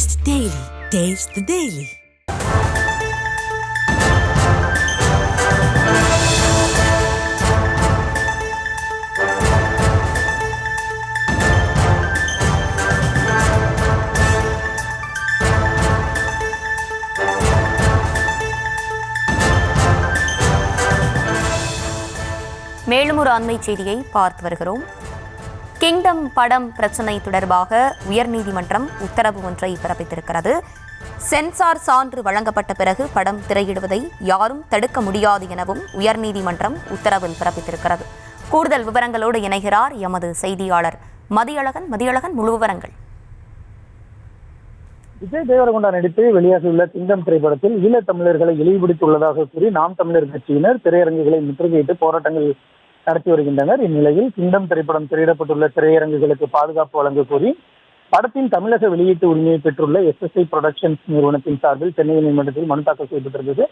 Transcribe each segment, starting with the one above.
Taste Daily. Taste the Daily. மேலும் ஒரு அண்மை செய்தியை பார்த்து வருகிறோம். கிங்டம் படம் பிரச்சினை தொடர்பாக உயர்நீதிமன்றம் உத்தரவு ஒன்றை பிறப்பித்திருக்கிறது. சென்சார் சான்று வழங்கப்பட்ட பிறகு படம் திரையிடுவதை யாரும் தடுக்க முடியாது எனவும் உயர்நீதிமன்றம் உத்தரவில் பிறப்பித்திருக்கிறது. கூடுதல் விவரங்களோடு இணைகிறார் எமது செய்தியாளர் மதியழகன். முழு விவரங்கள். விஜய் தேவரகொண்டா நடித்து வெளியாகியுள்ள கிங்டம் திரைப்படத்தில் ஈழத்தமிழர்களை இழிவுபடுத்தியுள்ளதாக கூறி நாம் தமிழர் கட்சியினர் திரையரங்குகளை முற்றுகையிட்டு போராட்டங்கள் நடத்தி வருகின்றனர். இந்நிலையில் கிங்டம் திரைப்படம் திரையிடப்பட்டுள்ள திரையரங்குகளுக்கு பாதுகாப்பு வழங்க கோரி படத்தின் தமிழக வெளியீட்டு உரிமையை பெற்றுள்ள SSI புரொடக்ஷன்ஸ் நிறுவனத்தின் சார்பில் சென்னை நீதிமன்றத்தில் மனு தாக்கல் செய்யப்பட்டிருந்தது.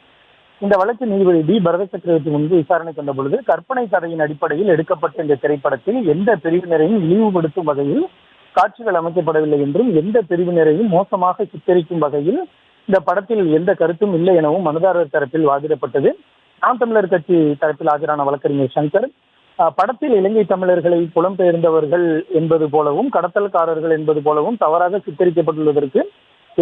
இந்த வழக்கு நீதிபதி டி பரத சக்கரவர்த்தி முன்பு விசாரணை கொண்ட பொழுது கற்பனை கதையின் அடிப்படையில் எடுக்கப்பட்ட இந்த திரைப்படத்தில் எந்த பிரிவினரையும் இழிவுபடுத்தும் வகையில் காட்சிகள் அமைக்கப்படவில்லை என்றும் எந்த பிரிவினரையும் மோசமாக சித்தரிக்கும் வகையில் இந்த படத்தில் எந்த கருத்தும் இல்லை எனவும் மனுதாரர் தரப்பில் வாதிடப்பட்டது. நாம் தமிழர் கட்சி தரப்பில் ஆஜரான வழக்கறிஞர் சங்கர் படத்தில் இலங்கை தமிழர்களை புலம்பெயர்ந்தவர்கள் என்பது போலவும் கடத்தல்காரர்கள் என்பது போலவும் தவறாக சித்தரிக்கப்பட்டுள்ளதற்கு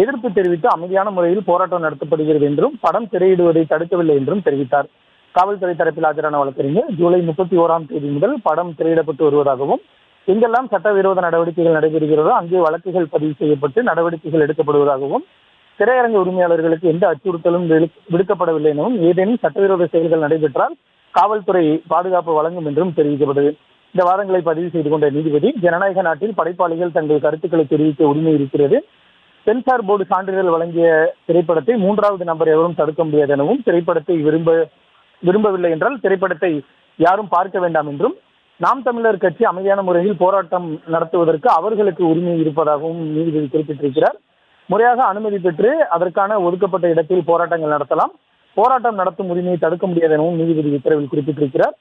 எதிர்ப்பு தெரிவித்து அமைதியான முறையில் போராட்டம் நடத்தப்படுகிறது என்றும் படம் திரையிடுவதை தடுக்கவில்லை என்றும் தெரிவித்தார். காவல்துறை தரப்பில் ஆஜரான வழக்கறிஞர் ஜூலை 31 முதல் படம் திரையிடப்பட்டு வருவதாகவும் எங்கெல்லாம் சட்டவிரோத நடவடிக்கைகள் நடைபெறுகிறதோ அங்கே வழக்குகள் பதிவு செய்யப்பட்டு நடவடிக்கைகள் எடுக்கப்படுவதாகவும் திரையரங்க உரிமையாளர்களுக்கு எந்த அச்சுறுத்தலும் விடுக்கப்படவில்லை எனவும் ஏதேனும் சட்டவிரோத செயல்கள் நடைபெற்றால் காவல்துறை பாதுகாப்பு வழங்கும் என்றும் தெரிவிக்கப்பட்டது. இந்த வாதங்களை பதிவு செய்து கொண்ட நீதிபதி ஜனநாயக நாட்டில் படைப்பாளிகள் தங்கள் கருத்துக்களை தெரிவிக்க உரிமை இருக்கிறது. சென்சார் போர்டு சான்றிதழ் வழங்கிய திரைப்படத்தை 3வது நபர் எவரும் தடுக்க முடியாது எனவும் திரைப்படத்தை விரும்பவில்லை என்றால் திரைப்படத்தை யாரும் பார்க்க வேண்டாம் என்றும் நாம் தமிழர் கட்சி அமைதியான முறையில் போராட்டம் நடத்துவதற்கு அவர்களுக்கு உரிமை இருப்பதாகவும் நீதிபதி குறிப்பிட்டிருக்கிறார். முறையாக அனுமதி பெற்று அதற்கான ஒதுக்கப்பட்ட இடத்தில் போராட்டங்கள் நடத்தலாம். போராட்டம் நடத்தும் உரிமையை தடுக்க முடியாது எனவும் நீதிபதி உத்தரவில் குறிப்பிட்டிருக்கிறார்.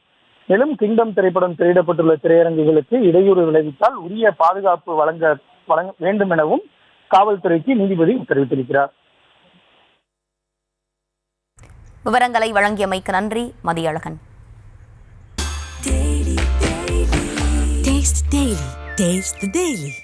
மேலும் கிங்டம் திரைப்படம் திரையிடப்பட்டுள்ள திரையரங்குகளுக்கு இடையூறு விளைவித்தால் உரிய பாதுகாப்பு வழங்க வேண்டும் எனவும் காவல்துறைக்கு நீதிபதி உத்தரவிட்டிருக்கிறார். விவரங்களை வழங்கியமைக்கு நன்றி மதியழகன். Taste the Daily.